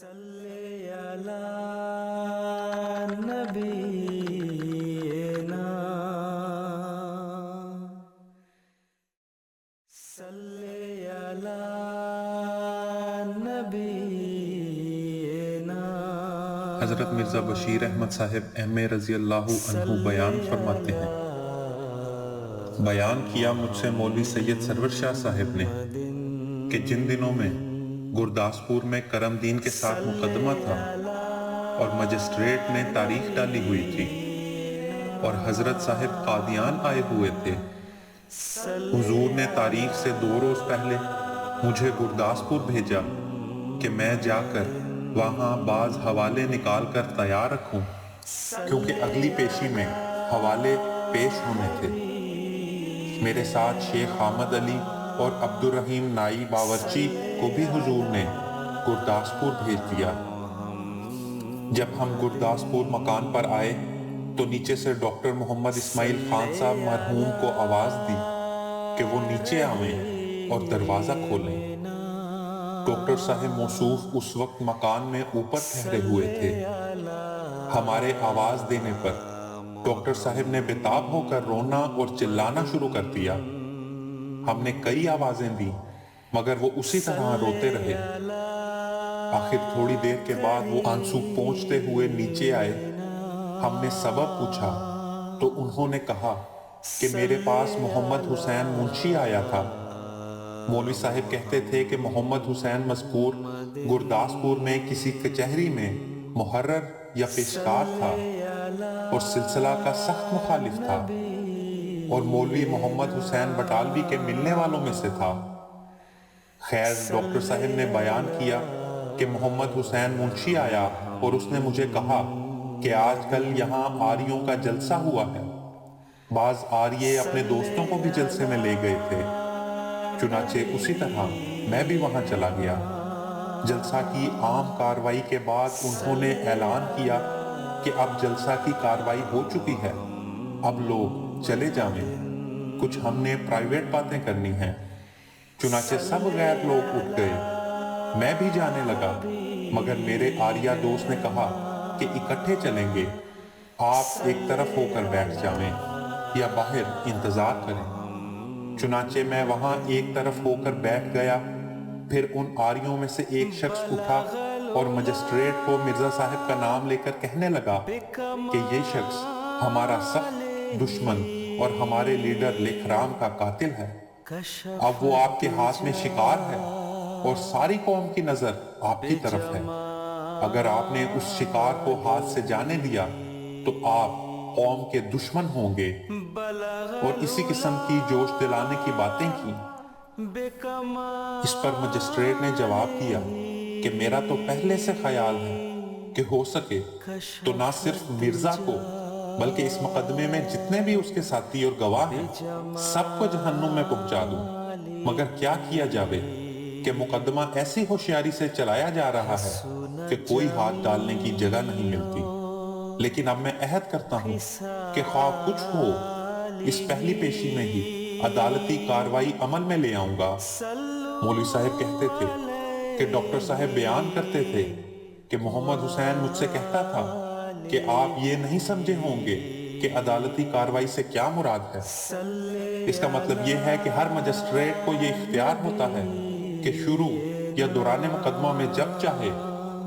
صلی علی نبینا صلی علی نبینا۔ حضرت مرزا بشیر احمد صاحب ایم اے رضی اللہ عنہ بیان فرماتے ہیں، بیان کیا مجھ سے مولوی سید سرور شاہ صاحب نے کہ جن دنوں میں گرداسپور میں کرم دین کے ساتھ مقدمہ تھا اور مجسٹریٹ نے تاریخ ڈالی ہوئی تھی اور حضرت صاحب قادیان آئے ہوئے تھے، حضور نے تاریخ سے 2 روز پہلے مجھے گرداسپور بھیجا کہ میں جا کر وہاں بعض حوالے نکال کر تیار رکھوں، کیونکہ اگلی پیشی میں حوالے پیش ہونے تھے۔ میرے ساتھ شیخ حامد علی اور عبد الرحیم نائی باورچی کو بھی حضور نے گرداسپور بھیج دیا۔ جب ہم گرداسپور مکان پر آئے تو نیچے سے ڈاکٹر محمد اسماعیل خان صاحب مرحوم کو آواز دی کہ وہ نیچے آویں اور دروازہ کھولیں۔ ڈاکٹر صاحب موصوف اس وقت مکان میں اوپر ٹھہرے ہوئے تھے۔ ہمارے آواز دینے پر ڈاکٹر صاحب نے بےتاب ہو کر رونا اور چلانا شروع کر دیا۔ ہم نے کئی آوازیں دی مگر وہ اسی طرح روتے رہے۔ آخر تھوڑی دیر کے بعد وہ آنسو پونچھتے ہوئے نیچے آئے۔ ہم نے سبب پوچھا تو انہوں نے کہا کہ میرے پاس محمد حسین منشی آیا تھا۔ مولوی صاحب کہتے تھے کہ محمد حسین مذکور گرداسپور میں کسی کچہری میں محرر یا پیشکار تھا اور سلسلہ کا سخت مخالف تھا اور مولوی محمد حسین بٹالوی کے ملنے والوں میں سے تھا۔ خیر، ڈاکٹر صاحب نے بیان کیا کہ محمد حسین منشی آیا اور اس نے مجھے کہا کہ آج کل یہاں آریوں کا جلسہ ہوا ہے۔ بعض آریے اپنے دوستوں کو بھی جلسے میں لے گئے تھے، چنانچہ اسی طرح میں بھی وہاں چلا گیا۔ جلسہ کی عام کاروائی کے بعد انہوں نے اعلان کیا کہ اب جلسہ کی کاروائی ہو چکی ہے، اب لوگ چلے جائیں، کچھ ہم نے پرائیویٹ باتیں کرنی ہیں۔ چنانچہ سب غیر لوگ اٹھ گئے، میں بھی جانے لگا، مگر میرے آریہ دوست نے کہا کہ اکٹھے چلیں گے، آپ ایک طرف ہو کر بیٹھ جائیں یا باہر انتظار کریں۔ چنانچہ میں وہاں ایک طرف ہو کر بیٹھ گیا۔ پھر ان آریوں میں سے ایک شخص اٹھا اور مجسٹریٹ کو مرزا صاحب کا نام لے کر کہنے لگا کہ یہ شخص ہمارا سخت دشمن اور ہمارے لیڈر لیکھرام کا قاتل ہے۔ اب وہ آپ کے ہاتھ میں شکار ہے اور ساری قوم کی نظر آپ کی طرف ہے۔ اگر آپ نے اس شکار کو ہاتھ سے جانے دیا تو آپ قوم کے دشمن ہوں گے، اور اسی قسم کی جوش دلانے کی باتیں کی۔ اس پر مجسٹریٹ نے جواب دیا کہ میرا تو پہلے سے خیال ہے کہ ہو سکے تو نہ صرف مرزا کو بلکہ اس مقدمے میں جتنے بھی اس کے ساتھی اور گواہ ہیں سب کو جہنم میں پہنچا دوں، مگر کیا کیا جاوے کہ مقدمہ ایسی ہوشیاری سے چلایا جا رہا ہے کہ کوئی ہاتھ ڈالنے کی جگہ نہیں ملتی۔ لیکن اب میں عہد کرتا ہوں کہ خواہ کچھ ہو اس پہلی پیشی میں ہی عدالتی کاروائی عمل میں لے آؤں گا۔ مولوی صاحب کہتے تھے کہ ڈاکٹر صاحب بیان کرتے تھے کہ محمد حسین مجھ سے کہتا تھا کہ آپ یہ نہیں سمجھے ہوں گے کہ عدالتی کاروائی سے کیا مراد ہے۔ اس کا مطلب یہ ہے کہ ہر مجسٹریٹ کو یہ اختیار ہوتا ہے کہ شروع یا دوران مقدمہ میں جب چاہے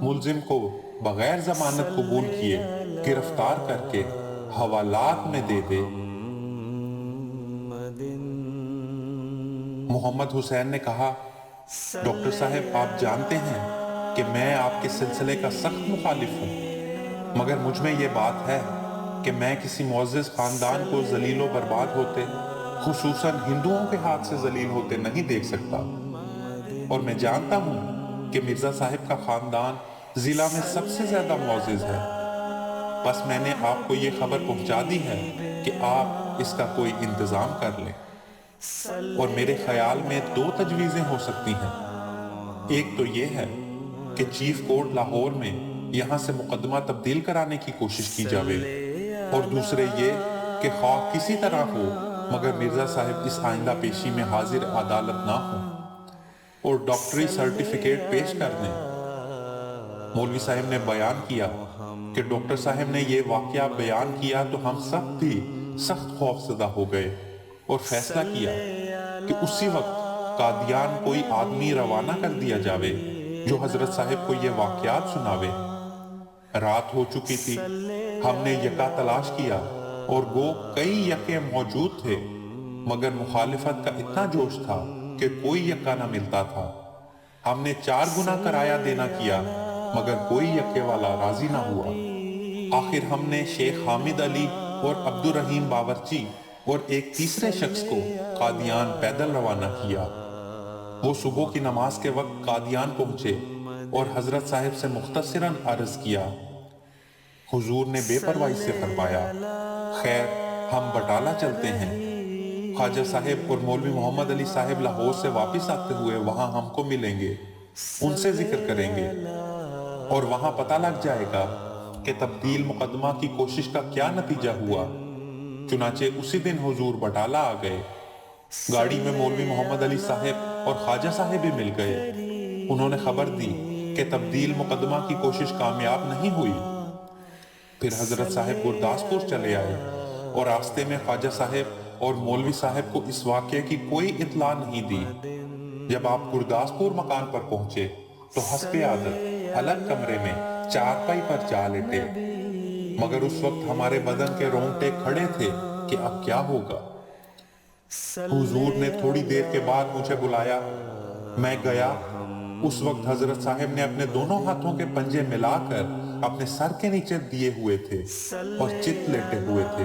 ملزم کو بغیر ضمانت قبول کیے گرفتار کر کے حوالات میں دے دے۔ محمد حسین نے کہا، ڈاکٹر صاحب آپ جانتے ہیں کہ میں آپ کے سلسلے کا سخت مخالف ہوں، مگر مجھ میں یہ بات ہے کہ میں کسی معزز خاندان کو ذلیل و برباد ہوتے، خصوصاً ہندوؤں کے ہاتھ سے ذلیل ہوتے نہیں دیکھ سکتا، اور میں جانتا ہوں کہ مرزا صاحب کا خاندان ضلع میں سب سے زیادہ معزز ہے۔ بس میں نے آپ کو یہ خبر پہنچا دی ہے کہ آپ اس کا کوئی انتظام کر لیں، اور میرے خیال میں 2 تجویزیں ہو سکتی ہیں۔ ایک تو یہ ہے کہ چیف کورٹ لاہور میں یہاں سے مقدمہ تبدیل کرانے کی کوشش کی جاوے، اور دوسرے یہ کہ خواہ کسی طرح ہو مگر مرزا صاحب اس آئندہ پیشی میں حاضر عدالت نہ ہوں اور ڈاکٹری سرٹیفکیٹ پیش کر دیں۔ مولوی صاحب نے بیان کیا کہ ڈاکٹر صاحب نے یہ واقعہ بیان کیا تو ہم سب بھی سخت خوف زدہ ہو گئے اور فیصلہ کیا کہ اسی وقت قادیان کوئی آدمی روانہ کر دیا جاوے جو حضرت صاحب کو یہ واقعات سناوے۔ رات ہو چکی تھی، ہم نے یکا تلاش کیا اور گو کئی یکے موجود تھے، مگر مخالفت کا اتنا جوش تھا کہ کوئی یکا نہ ملتا تھا۔ ہم نے 4 گنا کرایہ دینا کیا مگر کوئی یکے والا راضی نہ ہوا۔ آخر ہم نے شیخ حامد علی اور عبد الرحیم باورچی اور ایک تیسرے شخص کو قادیان پیدل روانہ کیا۔ وہ صبح کی نماز کے وقت قادیان پہنچے اور حضرت صاحب سے مختصراً عرض کیا۔ حضور نے بے پرواہی سے فرمایا، خیر ہم بٹالہ چلتے ہیں۔ خواجہ صاحب اور مولوی محمد علی صاحب لاہور سے واپس آتے ہوئے وہاں ہم کو ملیں گے، ان سے ذکر کریں گے اور وہاں پتہ لگ جائے گا کہ تبدیل مقدمہ کی کوشش کا کیا نتیجہ ہوا۔ چنانچہ اسی دن حضور بٹالہ آ گئے۔ گاڑی میں مولوی محمد علی صاحب اور خواجہ صاحب بھی مل گئے۔ انہوں نے خبر دی کہ تبدیل مقدمہ کی کوشش کامیاب نہیں ہوئی۔ پھر حضرت صاحب گرداسپور چلے آئے اور راستے میں خواجہ صاحب اور مولوی صاحب کو اس واقعے کی کوئی اطلاع نہیں دی۔ جب آپ گرداسپور مکان پر پہنچے تو حسب عادت الگ کمرے میں چارپائی پر جا لیٹے، مگر اس وقت ہمارے بدن کے رونگٹے کھڑے تھے کہ اب کیا ہوگا۔ حضور نے تھوڑی دیر کے بعد مجھے بلایا، میں گیا۔ اس وقت حضرت صاحب نے اپنے دونوں ہاتھوں کے پنجے ملا کر اپنے سر کے نیچے دیے ہوئے تھے اور چت لیٹے ہوئے تھے۔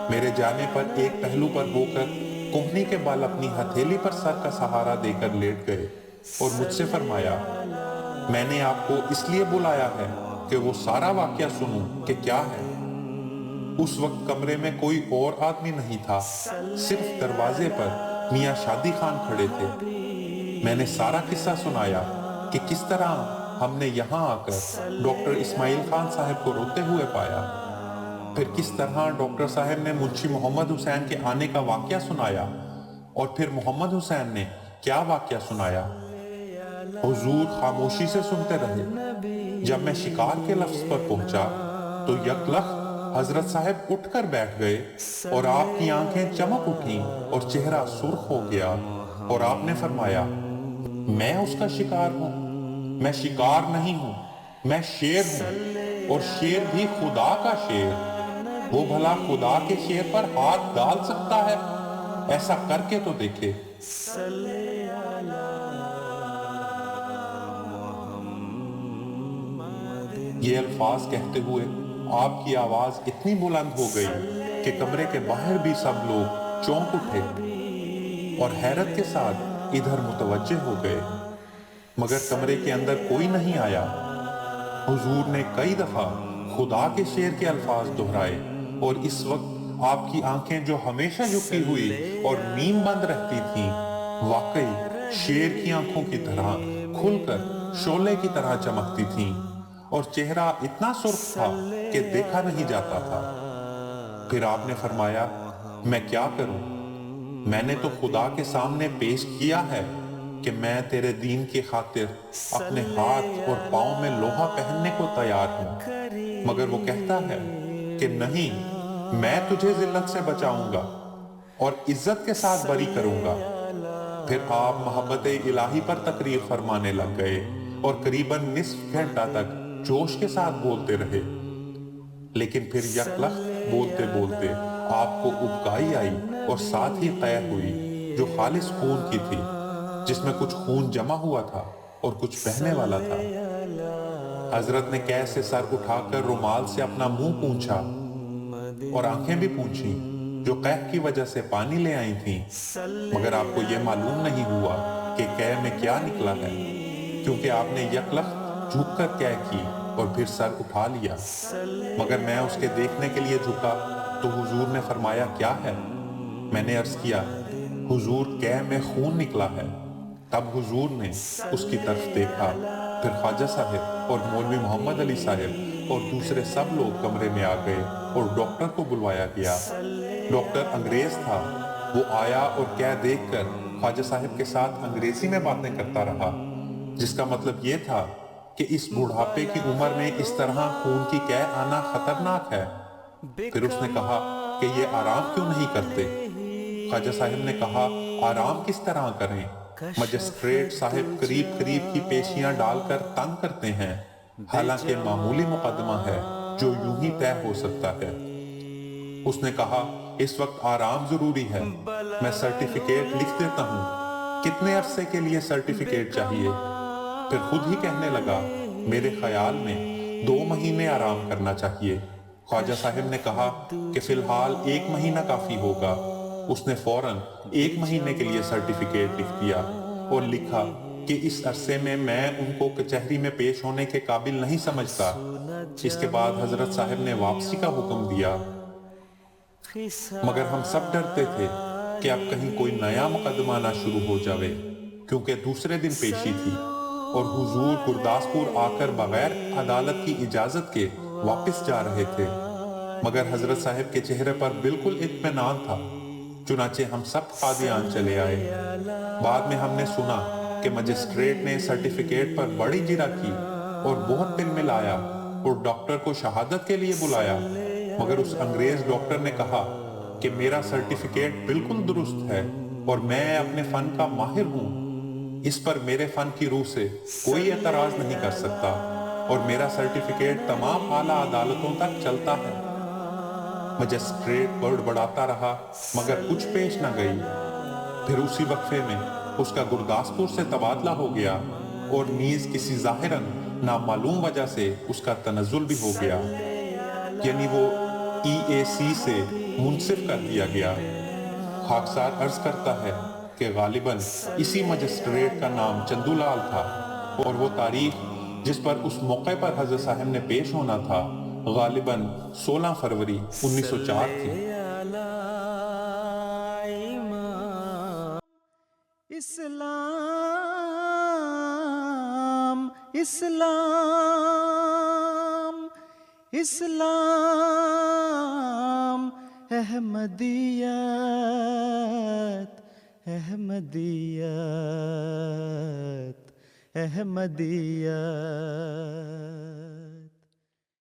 میرے جانے پر ایک پہلو پر ہو کر کوہنی کے بال اپنی ہتھیلی پر سر کا سہارا دے کر لیٹ گئے اور مجھ سے فرمایا، میں نے آپ کو اس لیے بلایا ہے کہ وہ سارا واقعہ سنوں کہ کیا ہے۔ اس وقت کمرے میں کوئی اور آدمی نہیں تھا، صرف دروازے پر میاں شادی خان کھڑے تھے۔ میں نے سارا قصہ سنایا کہ کس طرح ہم نے یہاں آ کر ڈاکٹر اسماعیل خان صاحب کو روتے ہوئے پایا، پھر کس طرح ڈاکٹر صاحب نے منشی محمد حسین کے آنے کا واقعہ سنایا اور پھر محمد حسین نے کیا واقعہ سنایا۔ حضور خاموشی سے سنتے رہے۔ جب میں شکار کے لفظ پر پہنچا تو یکلخت حضرت صاحب اٹھ کر بیٹھ گئے اور آپ کی آنکھیں چمک اٹھیں اور چہرہ سرخ ہو گیا اور آپ نے فرمایا، میں اس کا شکار ہوں؟ میں شکار نہیں ہوں، میں شیر ہوں، اور شیر بھی خدا کا شیر۔ وہ بھلا خدا کے شیر پر ہاتھ ڈال سکتا ہے؟ ایسا کر کے تو دیکھے۔ یہ الفاظ کہتے ہوئے آپ کی آواز اتنی بلند ہو گئی کہ کمرے کے باہر بھی سب لوگ چونک اٹھے اور حیرت کے ساتھ ادھر متوجہ ہو گئے، مگر کمرے کے اندر کوئی نہیں آیا۔ حضور نے کئی دفعہ خدا کے شیر کے الفاظ دہرائے اور اس وقت آپ کی آنکھیں جو ہمیشہ جھکی ہوئی اور نیم بند رہتی تھیں، واقعی شیر کی آنکھوں کی طرح کھل کر شعلے کی طرح چمکتی تھیں اور چہرہ اتنا سرخ تھا کہ دیکھا نہیں جاتا تھا۔ پھر آپ نے فرمایا، میں کیا کروں؟ میں نے تو خدا کے سامنے پیش کیا ہے کہ میں تیرے دین کی خاطر اپنے ہاتھ اور پاؤں میں لوہا پہننے کو تیار ہوں، مگر وہ کہتا ہے کہ نہیں، میں تجھے ذلت سے بچاؤں گا اور عزت کے ساتھ بری کروں گا۔ پھر آپ محبت الہی پر تقریر فرمانے لگ گئے اور قریباً نصف گھنٹہ تک جوش کے ساتھ بولتے رہے، لیکن پھر یکلخت بولتے بولتے آپ کو ابکائی آئی اور ساتھ ہی قے ہوئی جو خالص خون کی تھی، جس میں کچھ خون جمع ہوا تھا اور کچھ بہنے والا تھا۔ حضرت نے قے سے سر اٹھا کر رومال سے اپنا منہ پونچھا اور آنکھیں بھی پونچھیں جو قے کی وجہ سے پانی لے آئی تھیں، مگر آپ کو یہ معلوم نہیں ہوا کہ قے میں کیا نکلا ہے، کیونکہ آپ نے یکلخت جھک کر قے کی اور پھر سر اٹھا لیا۔ مگر میں اس کے دیکھنے کے لیے جھکا تو حضور نے فرمایا، کیا ہے؟ میں نے عرض کیا، حضور قے میں خون نکلا ہے۔ تب حضور نے اس کی طرف دیکھا، پھر خواجہ صاحب اور مولوی محمد علی صاحب اور دوسرے سب لوگ کمرے میں آ گئے اور ڈاکٹر کو بلوایا گیا۔ ڈاکٹر انگریز تھا، وہ آیا اور قے دیکھ کر خواجہ صاحب کے ساتھ انگریزی میں باتیں کرتا رہا، جس کا مطلب یہ تھا کہ اس بڑھاپے کی عمر میں اس طرح خون کی قے آنا خطرناک ہے۔ پھر اس نے کہا کہ یہ آرام کیوں نہیں کرتے؟ خواجہ صاحب نے کہا آرام کس طرح کریں؟ مجسٹریٹ صاحب قریب قریب کی پیشیاں ڈال کر تنگ کرتے ہیں، حالانکہ معمولی مقدمہ ہے جو یوں ہی طے ہو سکتا ہے۔ اس نے کہا اس وقت آرام ضروری ہے، میں سرٹیفکیٹ لکھ دیتا ہوں۔ کتنے عرصے کے لیے سرٹیفکیٹ چاہیے؟ پھر خود ہی کہنے لگا میرے خیال میں 2 مہینے آرام کرنا چاہیے۔ خواجہ صاحب نے کہا کہ فی الحال 1 مہینہ کافی ہوگا۔ اس نے فوراً 1 مہینے کے لیے سرٹیفکیٹ لکھ دیا اور لکھا کہ اس عرصے میں ان کو کچہری میں پیش ہونے کے قابل نہیں سمجھتا۔ اس کے بعد حضرت صاحب نے واپسی کا حکم دیا، مگر ہم سب ڈرتے تھے کہ اب کہیں کوئی نیا مقدمہ نہ شروع ہو جاوے، کیونکہ دوسرے دن پیشی تھی اور حضور گرداسپور آ کر بغیر عدالت کی اجازت کے واپس جا رہے تھے۔ مگر حضرت صاحب کے چہرے پر بالکل اطمینان تھا، چنانچہ ہم سب قادیان چلے آئے۔ بعد میں ہم نے سنا کہ مجسٹریٹ نے سرٹیفکیٹ پر بڑی جرا کی اور بہت دل ملایا اور ڈاکٹر کو شہادت کے لیے بلایا، مگر اس انگریز ڈاکٹر نے کہا کہ میرا سرٹیفکیٹ بالکل درست ہے اور میں اپنے فن کا ماہر ہوں، اس پر میرے فن کی روح سے کوئی اعتراض نہیں کر سکتا اور میرا سرٹیفکیٹ تمام اعلیٰ عدالتوں تک چلتا ہے۔ مجسٹریٹ بڑبڑاتا رہا مگر کچھ پیش نہ گئی۔ پھر اسی وقفے میں اس کا گرداسپور سے تبادلہ ہو گیا اور نیز کسی ظاہراً نامعلوم وجہ سے اس کا تنزل بھی ہو گیا، یعنی وہ EAC سے منصف کر دیا گیا۔ خاکسار عرض کرتا ہے کہ غالباً اسی مجسٹریٹ کا نام چندو لال تھا اور وہ تاریخ جس پر اس موقع پر حضرت صاحب نے پیش ہونا تھا غالباً 16 فروری 1904 تھی۔ اسلام اسلام اسلام احمدیت احمدیت احمدیت